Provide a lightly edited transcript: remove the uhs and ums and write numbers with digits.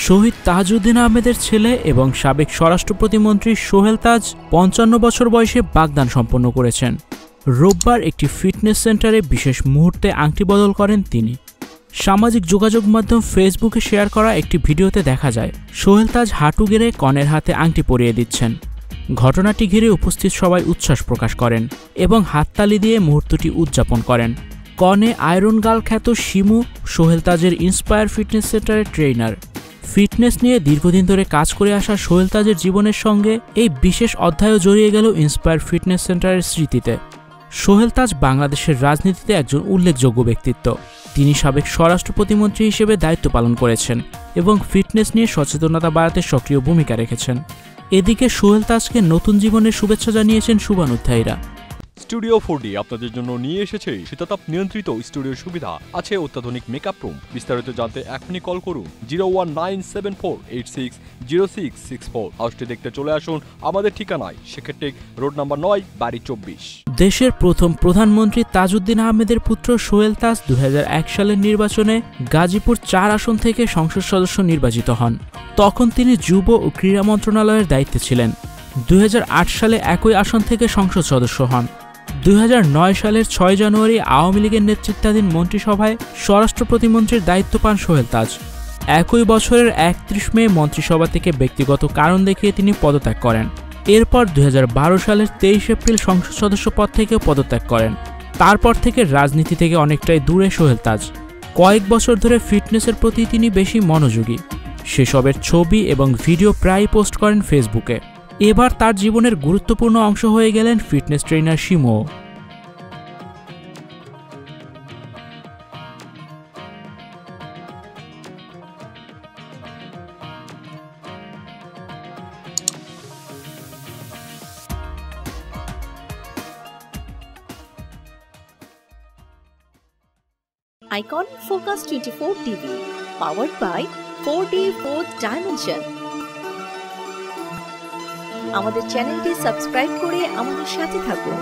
শহীদ তাজউদ্দিন আহমেদের ছেলে এবং সাবেক স্বরাষ্ট্র প্রতিমন্ত্রী সোহেল তাজ ৫৫ বছর বয়সে বাগদান সম্পন্ন করেছেন। রোববার একটি ফিটনেস সেন্টারে বিশেষ মুহূর্তে আংটি বদল করেন তিনি। সামাজিক যোগাযোগ মাধ্যম ফেসবুকে শেয়ার করা একটি ভিডিওতে দেখা যায় সোহেল তাজ হাঁটু গেড়ে কনের হাতে আংটি পরিয়ে দিচ্ছেন। ঘটনাটি ঘিরে উপস্থিত সবাই উচ্ছ্বাস প্রকাশ করেন এবং হাততালি দিয়ে মুহূর্তটি উদযাপন করেন। কনে আয়রন গার্ল খ্যাত শিমু সোহেল তাজের ইন্সপায়ার ফিটনেস সেন্টারের ট্রেইনার। ফিটনেস নিয়ে দীর্ঘদিন ধরে কাজ করে আসা সোহেল তাজের জীবনের সঙ্গে এই বিশেষ অধ্যায়ও জড়িয়ে গেল ইন্সপায়ার ফিটনেস সেন্টারের স্মৃতিতে। সোহেল তাজ বাংলাদেশের রাজনীতিতে একজন উল্লেখযোগ্য ব্যক্তিত্ব। তিনি সাবেক স্বরাষ্ট্র প্রতিমন্ত্রী হিসেবে দায়িত্ব পালন করেছেন এবং ফিটনেস নিয়ে সচেতনতা বাড়াতে সক্রিয় ভূমিকা রেখেছেন। এদিকে সোহেল তাজকে নতুন জীবনের শুভেচ্ছা জানিয়েছেন শুভানুধ্যায়ীরা। স্টুডিও 4D আপনাদের জন্য নিয়ে এসেছে শীতাতাপ নিয়ন্ত্রিত স্টুডিওর সুবিধা, আছে অত্যাধুনিক মেকআপ রুম। বিস্তারিত জানতে এখনই কল করুন 01974860664। হাউসটি দেখতে চলে আসুন আমাদের ঠিকানায় শেখেরটেক রোড নাম্বার 9, বাড়ি 24। দেশের প্রথম প্রধানমন্ত্রী তাজউদ্দিন আহমেদের পুত্র সোহেল তাজ 2001 সালের নির্বাচনে গাজীপুর 4 আসন থেকে সংসদ সদস্য নির্বাচিত হন। তখন তিনি যুব ও ক্রীড়া মন্ত্রণালয়ের দায়িত্বে ছিলেন। 2008 সালে একই আসন থেকে সংসদ সদস্য হন। 2009 সালের 6 জানুয়ারি আওয়ামী লীগের নেতৃত্বাধীন মন্ত্রিসভায় স্বরাষ্ট্র প্রতিমন্ত্রীর দায়িত্ব পান সোহেল তাজ। একই বছরের 31 মে মন্ত্রিসভা থেকে ব্যক্তিগত কারণ দেখিয়ে তিনি পদত্যাগ করেন। এরপর 2012 সালের 23 এপ্রিল সংসদ সদস্য পদ থেকে পদত্যাগ করেন। তারপর থেকে রাজনীতি থেকে অনেকটাই দূরে সোহেল তাজ। কয়েক বছর ধরে ফিটনেসের প্রতি তিনি বেশি মনোযোগী। সেসবের ছবি এবং ভিডিও প্রায় পোস্ট করেন ফেসবুকে। এবার তার জীবনের গুরুত্বপূর্ণ অংশ হয়ে গেলেন fitness trainer Shimu. Icon Focus 24 TV, powered by 4D Fourth Dimension. আমাদের চ্যানেলটি সাবস্ক্রাইব করে আমাদের সাথে থাকুন।